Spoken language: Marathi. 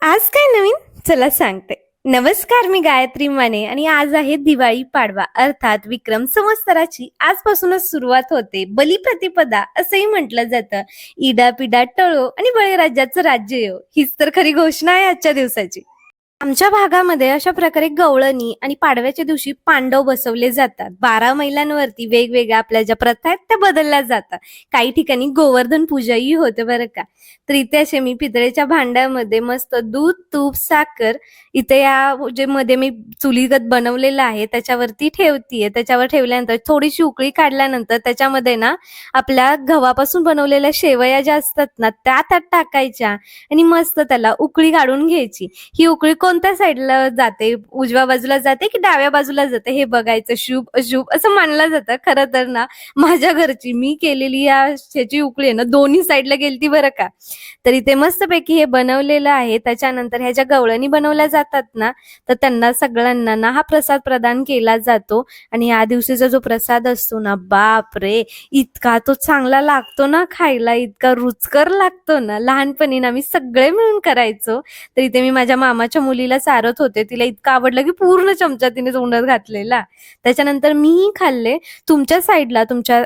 आज काय नवीन? चला सांगते. नमस्कार, मी गायत्री माने आणि आज आहे दिवाळी पाडवा अर्थात विक्रम संवत्सराची आजपासूनच सुरुवात होते. बलिप्रतिपदा असंही म्हटलं जातं. इडा पिडा टळो आणि बळीराजाचं राज्य येवो, हीच तर खरी घोषणा आहे आजच्या दिवसाची. आमच्या भागामध्ये अशा प्रकारे गवळणी आणि पाडव्याच्या दिवशी पांडव बसवले जातात. 12 महिलांवरती वेगवेगळ्या आपल्या ज्या प्रथा आहेत त्या बदलल्या जातात. काही ठिकाणी गोवर्धन पूजाही होते बरं का. तर इथे असे मी पितळेच्या भांड्यामध्ये मस्त दूध, तूप, साखर इथे या जे मध्ये मी चुलीगत बनवलेलं आहे त्याच्यावरती ठेवतीये. त्याच्यावर ठेवल्यानंतर थोडीशी उकळी काढल्यानंतर त्याच्यामध्ये ना आपल्या गव्हापासून बनवलेल्या शेवया ज्या असतात ना त्या त्यात टाकायच्या आणि मस्त त्याला उकळी काढून घ्यायची. ही उकळी कोणत्या साईडला जाते, उजव्या बाजूला जाते की डाव्या बाजूला जाते हे बघायचं. शुभ अशुभ असं मानलं जातं. खरं तर ना माझ्या घरची मी केलेली या ह्याची उकळी आहे ना दोन्ही साईडला गेलती बरं का. तर इथे मस्तपैकी हे बनवलेलं आहे. त्याच्यानंतर ह्या ज्या गवळणी बनवल्या जातात ना तर त्यांना सगळ्यांना ना हा प्रसाद प्रदान केला जातो आणि या दिवशीचा जो प्रसाद असतो ना बाप रे, इतका तो चांगला लागतो ना खायला, इतका रुचकर लागतो ना. लहानपणी ना मी सगळे मिळून करायचो. तर इथे मी माझ्या मामाच्या मुलीला चारत होते. तिला इतकं आवडलं की पूर्ण चमचा तिने तोंडात घातलेला. त्याच्यानंतर मीही खाल्ले. तुमच्या साईडला तुमच्या